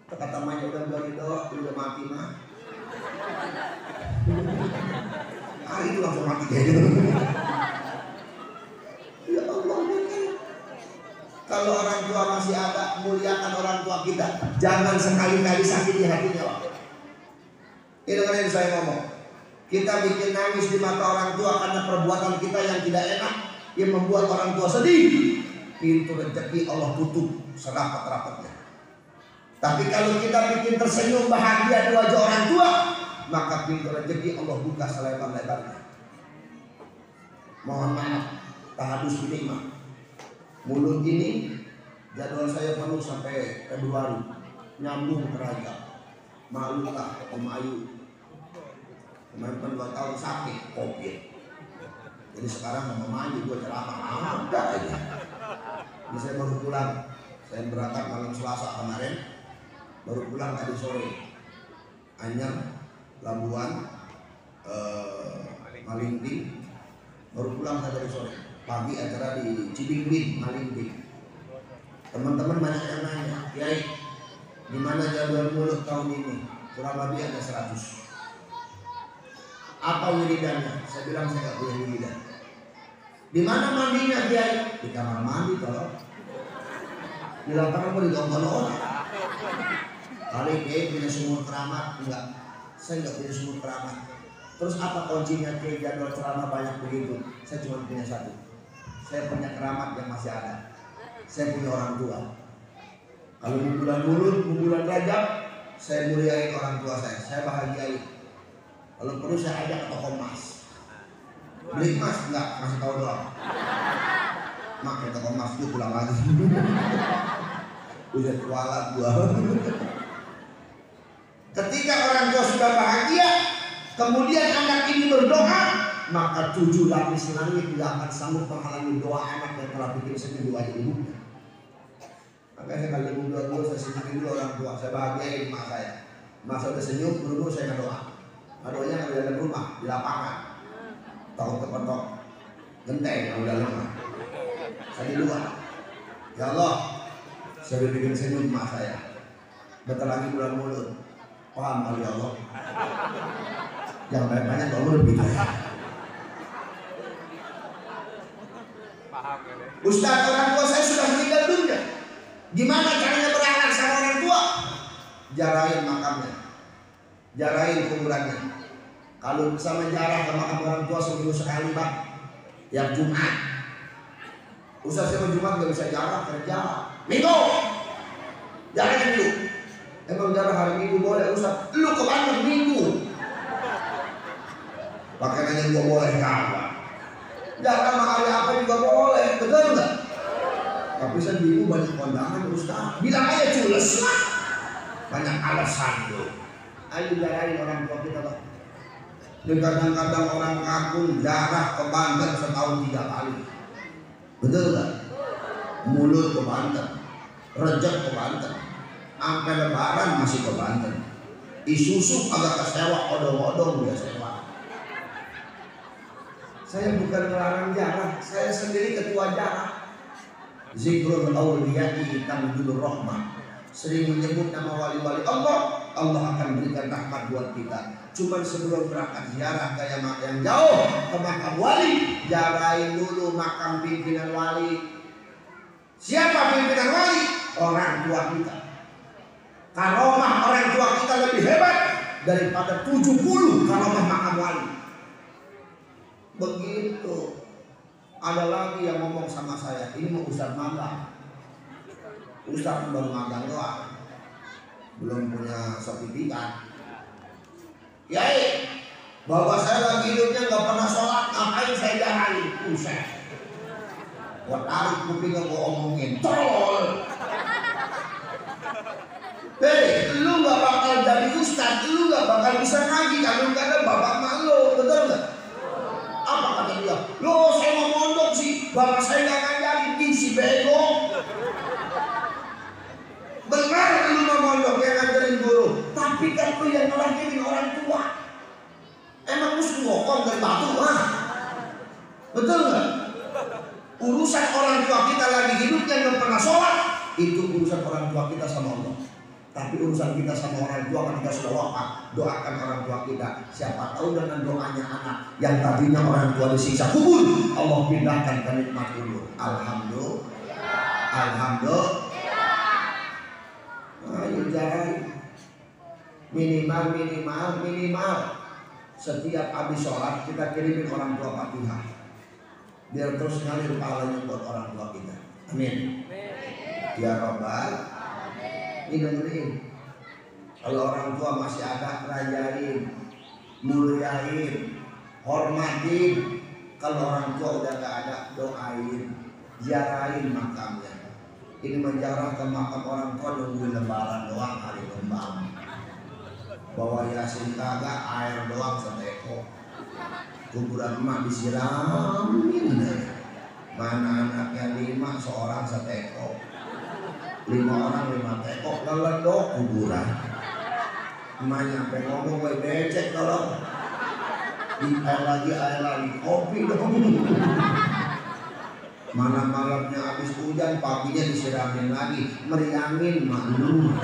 Kata mamanya udah gua ridho, udah mati mah. Hari itu langsung mati kayak gitu. Ya Allah, kalau orang tua masih ada, muliakan orang tua kita. Jangan sekali-kali sakiti hatinya. Ini yang saya ngomong. Kita bikin nangis di mata orang tua karena perbuatan kita yang tidak enak, yang membuat orang tua sedih. Pintu rezeki Allah tutup serapat-rapatnya. Tapi kalau kita bikin tersenyum bahagia di wajah orang tua, maka pintu rezeki Allah buka selebar-lebarnya. Mohon maaf, tahadus ini mah. Mulut ini jadwal saya penuh sampai Februari, nyambung ke Raja. Malu tak Om Ayu. Kemarin 2 tahun sakit COVID. Jadi sekarang Om Ayu gue ceramah ada aja. Ini saya baru pulang. Saya berangkat malam Selasa kemarin. Baru pulang tadi sore. Anyar, Labuan, Malindi. Baru pulang tadi sore. Pagi acara di Cibingbing, Malindi. Teman-teman banyak yang nanya, Kiai, gimana jadwal mulut tahun ini? Kurang lebih ada 100. Apa wiridannya? Saya bilang saya nggak punya wiridan. Di mana mandinya Kiai? Di kamar mandi tolong. Di lapangan mau ditonton orang. Kali Kiai punya sumur keramat? Enggak. Saya nggak punya sumur keramat. Terus apa kuncinya Kiai jadwal ceramah banyak begitu? Saya cuma punya satu. Saya punya keramat yang masih ada. saya punya orang tua. Kalau mau bulan Mulut, mau bulan Rajab, saya muliain orang tua saya bahagiain. Kalau perlu saya ajak ke toko emas. Beli emas enggak, masih tahu doang. Mak ke toko emas itu pulang lagi. Udah kualat gua. Ketika orang tua sudah bahagia, kemudian anak ini berdoa, maka 7 lapis langit tidak akan sanggup menghalangi doa anak yang telah bikin senyum doa ibunya. Makanya saya kali ibu dulu, saya senyumin dulu orang tua, saya bahagiain emak saya. Emak saya udah senyum, dulu saya ngedoa. Doanya kalau di dalam rumah, di lapangan, takut kepetok, genteng kalau dalam rumah. Saya di luar. Ya Allah, saya udah bikin senyum emak saya. Bentar lagi bulan Mulut. Paham kali ya Allah. Jangan banyak-banyak kalau lebih ya. Paham ya. Ustaz, orang tua saya sudah meninggal dunia. Gimana caranya beranak sama orang tua? Jarahin makamnya, jarahin kuburannya. Kalau bisa menjarah ke makam orang tua seminggu sekali Pak, yang Jumat. Ustaz saya Jumat nggak bisa jarah, kerja Minggu, jarahin dulu. Emang jarah hari Minggu boleh Ustaz? Lu ke Bandung Minggu. Pakai nanya gua boleh kagak? Jarah sama hari apa juga boleh, betul nggak? Tapi saya bingung banyak kondangan Ustaz. Bilang aja cules lah. Banyak alasan tuh. Ayo jarahin orang tua kita Pak. Dan kadang-kadang orang kampung jarah ke Banten setahun 3 kali. Betul nggak? Mulut ke Banten, Rejab ke Banten, sampai Lebaran masih ke Banten. Isusu agak kesewa, odong-odong dia sewa. Saya bukan melarang jarah, saya sendiri ketua jarah. Zikrul awliyati tanzilur rahmah. Sering menyebut nama wali-wali Allah, Allah akan berikan rahmat buat kita. Cuman sebelum berangkat ziarah kayak yang jauh ke makam wali, jarahin dulu makam pimpinan wali. Siapa pimpinan wali? Orang tua kita. Karomah orang tua kita lebih hebat daripada 70 karomah makam wali. Begitu. Ada lagi yang ngomong sama saya, ini mau Ustaz magang. Ustaz baru magang doang, belum punya sertifikat. Yai, bapak saya lagi hidupnya nggak pernah sholat, ngapain saya jarahin? Ustaz, gua tarik kupingnya gua omongin, tolol. Hei, lu nggak bakal jadi ustaz, lu nggak bakal bisa ngaji kalau nggak ada bapak malu, betul nggak? Apa kata dia? Loh saya mau mondok sih, bapak saya nggak ngajarin, si bego. Benar lu mau mondok yang ngajarin guru, tapi kan lu yang ngelahirin orang tua. Emang lu ngokong dari batu ah? Betul nggak? Urusan orang tua kita lagi hidupnya nggak pernah sholat, itu urusan orang tua kita sama Allah. Tapi urusan kita sama orang tua ketika sudah wafat, doakan orang tua kita. Siapa tahu dengan doanya anak yang tadinya orang tua disiksa kubur, Allah pindahkan ke nikmat kubur. Alhamdulillah. Alhamdulillah. Ayo jangan minimal setiap habis sholat kita kirimin orang tua Fatihah biar terus ngalir pahalanya buat orang tua kita. Amin. Ya Rabbal. Ini dengerin. Kalau orang tua masih ada, rayain, muliain, hormatin. Kalau orang tua udah gak ada, doain, ziarahin makamnya. Ini menjarah ke makam orang tua nungguin lebaran doang, hari kembang. Bawa yasin kagak, air doang seteko. Kuburan emak disiramin. Mana anaknya 5, seorang seteko. 5 orang 5 teko, leledok kuburan. Emaknya sampai ngomong gue becek kalau di air lagi kopi dong. Mana malamnya habis hujan, paginya disiramin lagi, meriangin malu.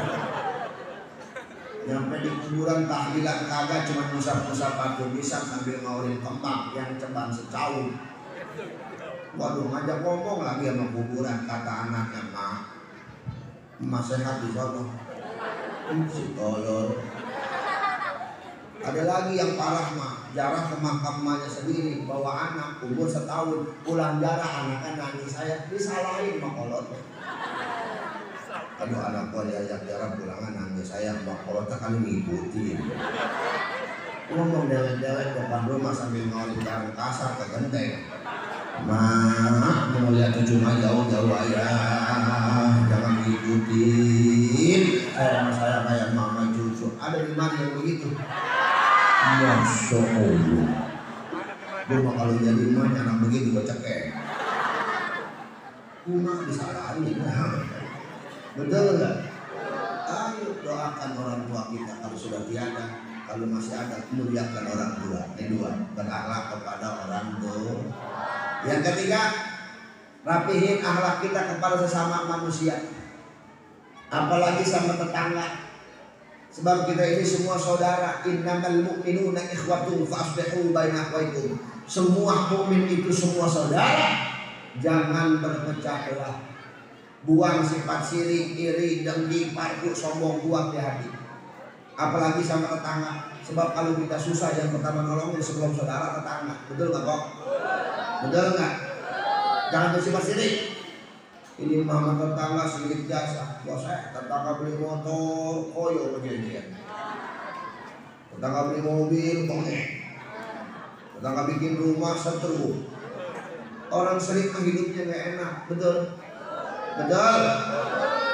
Nyampe di kuburan tahlilan kagak, cuma musab-musab batu pisang sambil ngaurin kembang yang cembang secau. Waduh, ngajak ngomong lagi sama kuburan, kata anaknya, Mak. Emak sehat di sana. Si tolol. Ada lagi yang parah mah, jarah ke makam emaknya sendiri, bawa anak umur 1 tahun, pulang jarah anaknya nangis, saya disalahin mah kolot. Aduh anak gua diajak jarah pulangan nangis, saya mah kolot kali ngikutin. Ngomong dewek-dewek depan rumah sambil ngolin bareng kasar ke genteng. Mak, mau lihat cucu mah jauh-jauh ayah, jangan ngikutin. Saya kayak mama cucu. Ada di mana yang begitu? Masya Allah. Gua kalau jadi emaknya anak begitu gua cekek. Gua disalahin. Betul enggak? Ayo doakan orang tua kita kalau sudah tiada. Kalau masih ada, muliakan orang tua. Ini 2, berakhlak kepada orang tua. Yang ketiga, rapihin akhlak kita kepada sesama manusia, apalagi sama tetangga. Sebab kita ini semua saudara. Innamal mu'minuna ikhwatun fa'aslihu baina akhwaykum. Semua mukmin itu semua saudara. Jangan berpecah belah. Buang sifat sirik, iri, dengki, parku, sombong, buang di hati. Apalagi sama tetangga. Sebab kalau kita susah yang pertama nolongin sebelum saudara tetangga. Betul nggak kok? Betul nggak? Jangan bersifat sirik. Ini mama tetangga sedikit jasa, bos tetangga beli motor, koyo perjanjian. Tetangga beli mobil, bongeng. Tetangga bikin rumah, seteru. Orang sering hidupnya nggak enak, betul? Betul?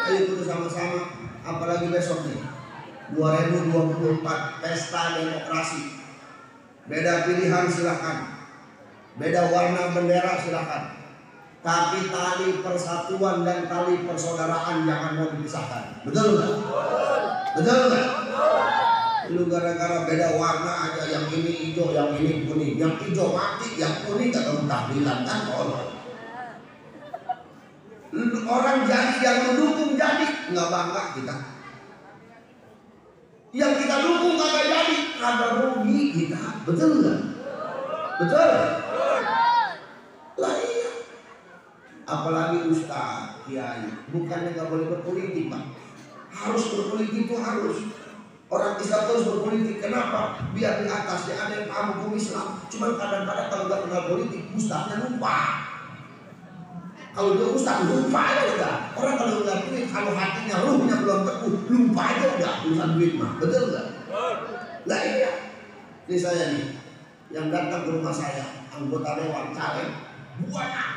Ayo kita sama-sama, apalagi besok nih 2024 pesta demokrasi. Beda pilihan silakan, beda warna bendera silakan. Tapi tali persatuan dan tali persaudaraan jangan mau dipisahkan. Betul nggak? Betul nggak? Lu gara-gara beda warna aja, yang ini hijau, yang ini kuning, yang hijau mati, yang kuning gak tahu tahlilan kan kolot. Orang jadi yang mendukung jadi nggak bangga kita. Yang kita dukung kagak jadi, kagak rugi kita. Betul nggak? Betul. Lah iya. Apalagi ustaz, kiai, bukannya nggak boleh berpolitik pak, harus berpolitik itu harus. Orang Islam terus berpolitik, kenapa? Biar di atasnya ada yang paham hukum Islam. Cuman kadang-kadang kalau nggak kenal politik, ustaznya lupa. Kalau dia ustaz lupa aja udah. Orang kalau nggak duit, kalau hatinya ruhnya belum teguh, lupa aja udah urusan duit mah, betul nggak? Lah iya. Ini saya nih, yang datang ke rumah saya, anggota dewan caleg banyak.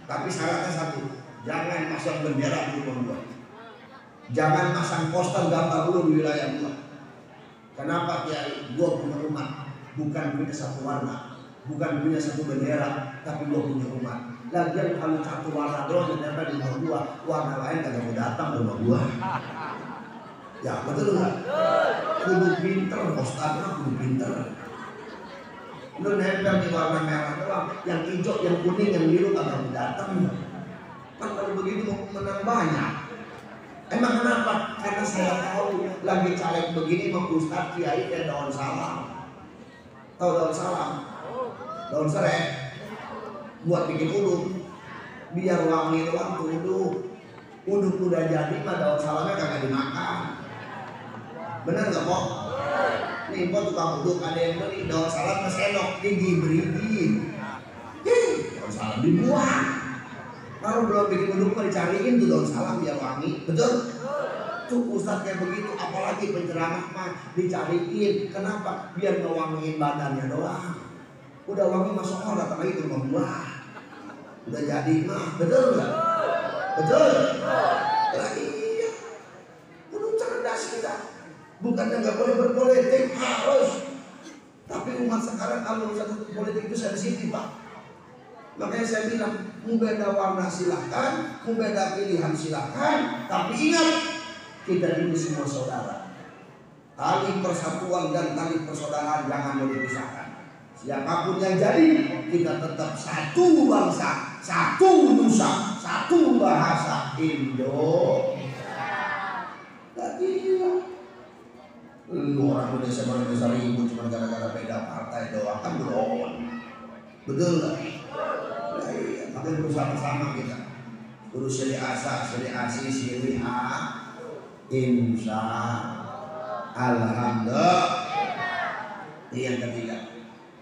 Tapi syaratnya satu, jangan masang bendera di rumah gua. Jangan masang poster gambar lu di wilayah gua. Kenapa kiai? Gua punya umat, bukan punya satu warna, bukan punya satu bendera, tapi gua punya umat. Lagian kalau satu warna doang yang nempel di rumah gua, warna lain kagak mau datang ke rumah gua. Ya betul nggak? Kudu pinter, posternya kudu pinter. Lu nempel di warna merah doang, yang hijau, yang kuning, yang biru kagak datang. Kan kalau begitu mau menang banyak. Emang kenapa? Karena saya tahu lagi caleg begini mau ustaz kiai kayak daun salam. Tahu daun salam? Daun serai buat bikin uduk, biar wangi doang tuh uduk. Uduk udah jadi mah daun salamnya kagak dimakan. Bener nggak kok? Nih kok tukang uduk ada yang beli daun salam kesenok diberi, daun salam dibuang. Kalau belum bikin uduk mah dicariin tuh daun salam biar wangi, betul? Tuh ustaz kayak begitu, apalagi penceramah mah dicariin. Kenapa? Biar ngewangiin badannya doang. Udah wangi masuk orang datang lagi ke rumah gua. Udah jadi mah, betul nggak? Betul? Lah iya. Kudu cerdas kita. Bukannya nggak boleh berpolitik, harus. Tapi umat sekarang kalau urusan politik itu sensitif pak. Makanya saya bilang, mau beda warna silahkan, mau beda pilihan silahkan, tapi ingat kita ini semua saudara. Tali persatuan dan tali persaudaraan jangan boleh dipisahkan. Siapapun yang jadi, kita tetap satu bangsa, satu nusa, satu bahasa Indonesia. Tadi lu orang Indonesia ribut cuma gara-gara beda partai doang kan belum. Betul nggak? Nah, iya. Makanya bersama-sama kita urus sili asa, sili asi, sili a, insya Alhamdulillah. Ini yang ketiga,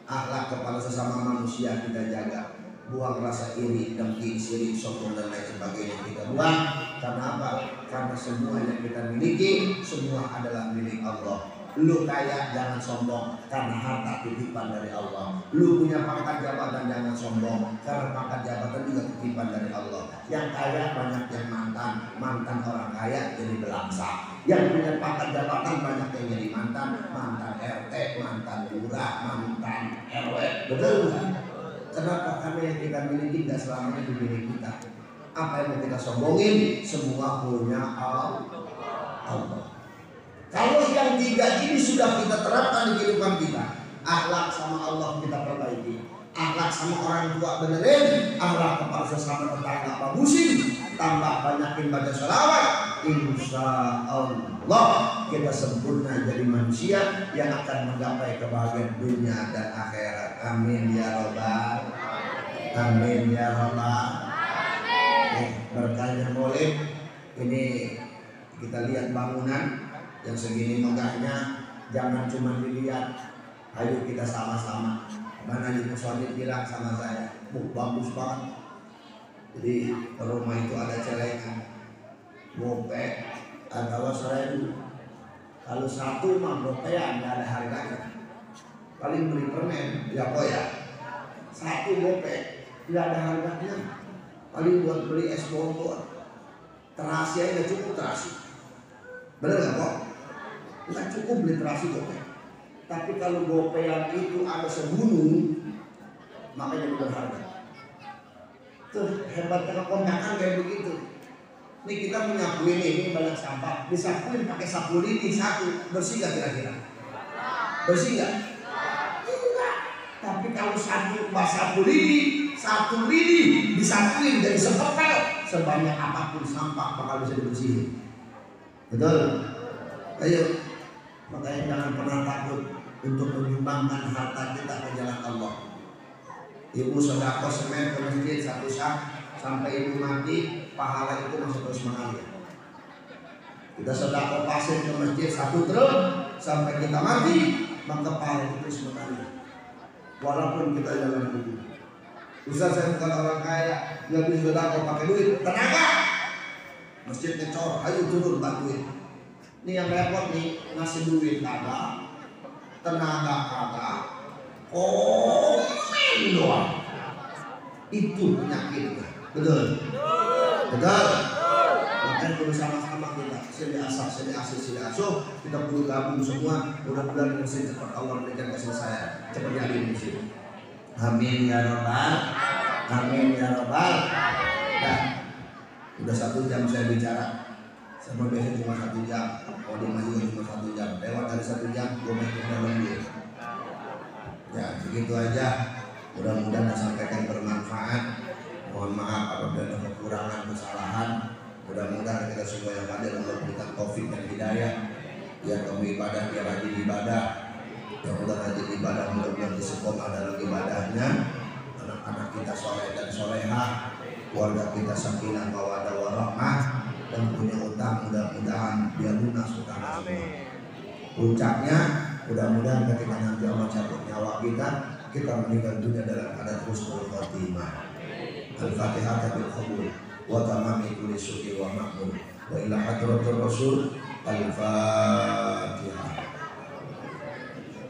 akhlak kepada sesama manusia kita jaga. Buang rasa iri, dengki, sirik, sombong dan lain sebagainya kita buang. Karena apa? Karena semua yang kita miliki semua adalah milik Allah. Lu kaya jangan sombong karena harta titipan dari Allah. Lu punya pangkat jabatan jangan sombong karena pangkat jabatan juga titipan dari Allah. Yang kaya banyak yang mantan orang kaya jadi belangsa. Yang punya pangkat jabatan banyak yang jadi mantan RT, mantan lurah, mantan RW. Betul kan? Kenapa? Karena yang kita miliki tidak selamanya di milik kita. Apa yang kita sombongin semua punya Allah. Kalau yang tiga ini sudah kita terapkan di kehidupan kita, akhlak sama Allah kita perbaiki, akhlak sama orang tua benerin, akhlak kepada sesama tetangga bagusin, tambah banyakin baca sholawat, insya Allah kita sempurna jadi manusia yang akan menggapai kebahagiaan dunia dan akhirat. Amin ya robbal, amin ya robbal. Berkahnya Maulid ini kita lihat bangunan yang segini megahnya, jangan cuma dilihat, ayo kita sama-sama. Mana di Musonid bilang sama saya, bagus banget. Jadi rumah itu ada celengan, gopek, atau seribu. Kalau satu mah gopean nggak ada harganya. Paling beli permen, ya kok ya. Satu gopek nggak ada harganya. Paling buat beli es bonbon. Terasi aja nggak cukup terasi. Bener nggak kok? Nggak cukup beli terasi gopek. Tapi kalau gopean itu ada segunung, makanya berharga. Tuh hebatnya kekondakan kayak begitu. Ini kita menyapuin ini banyak sampah, disapuin pakai sapu lidi satu, bersih gak kira-kira? Bersih gak? Enggak. Tapi kalau sapu lidi, satu lidi disapuin jadi sepepel, sebanyak apapun sampah bakal bisa dibersihin. Betul? Ayo, makanya jangan pernah takut untuk menyumbangkan harta kita ke jalan Allah. Ibu sedekah semen ke masjid satu sak sampai ibu mati, pahala itu masih terus mengalir. Kita sedekah pasir ke masjid satu truk sampai kita mati, maka pahala itu terus mengalir. Walaupun kita jalan dulu. Ustaz, saya bukan orang kaya, nggak bisa sedekah pakai duit. Tenaga, masjid ngecor, ayo turun bantuin. Ini yang repot nih, ngasih duit kagak, tenaga kagak, komen doang. Itu penyakitnya. Betul? Betul? Makanya perlu sama-sama kita sini asuh, kita perlu gabung semua. Mudah-mudahan mesin cepat Allah berikan keselesaian. Cepat jadi di sini. Amin ya robbal, amin ya robbal. Nah, udah 1 jam saya bicara. Sama biasanya cuma 1 jam. Kalau di masjid cuma 1 jam. Lewat dari 1 jam, gue main dulu. Ya, segitu aja. Mudah-mudahan disampaikan bermanfaat. Mohon maaf apabila ada kekurangan, kesalahan. Mudah-mudahan kita semua yang hadir Allah berikan taufik dan hidayah. Biar kamu ibadah, biar rajin ibadah. Yang udah rajin ibadah, mudah-mudahan istiqomah dalam ibadahnya. Anak-anak kita soleh dan solehah, keluarga kita sakinah mawaddah warahmah, dan punya utang mudah-mudahan biar lunas utang semua. Puncaknya mudah-mudahan ketika nanti Allah cabut nyawa kita meninggal dunia dalam keadaan husnul khotimah. Al-Fatihah bil qabul wa tamami kulli syukur wa maqbul wa ila hadratir rasul. Al-Fatihah.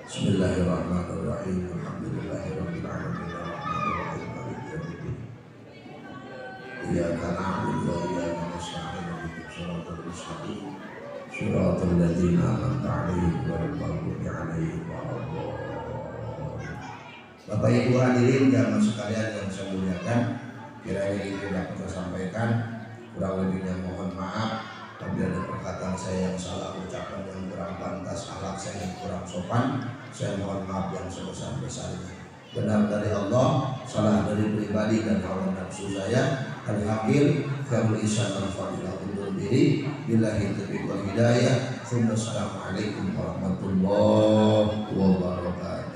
Bismillahirrahmanirrahim. Alhamdulillahirabbil alamin. Arrahmanirrahim. Maliki yaumiddin. Iyyaka na'budu wa iyyaka nasta'in. Ihdinas siratal mustaqim. Shiratal ladzina an'amta 'alaihim ghairil maghdubi 'alaihim waladdallin. Bapak Ibu hadirin jamaah sekalian yang saya muliakan, kiranya ini dapat saya sampaikan, kurang lebihnya mohon maaf apabila ada perkataan saya yang salah, ucapan yang kurang pantas, akhlak saya yang kurang sopan, saya mohon maaf yang sebesar-besarnya. Benar dari Allah, salah dari pribadi dan hawa nafsu saya. Al-Hakir, khairul ihsan wal fadilah undur diri. Billahi taufiq wal hidayah. Assalamualaikum warahmatullahi wabarakatuh.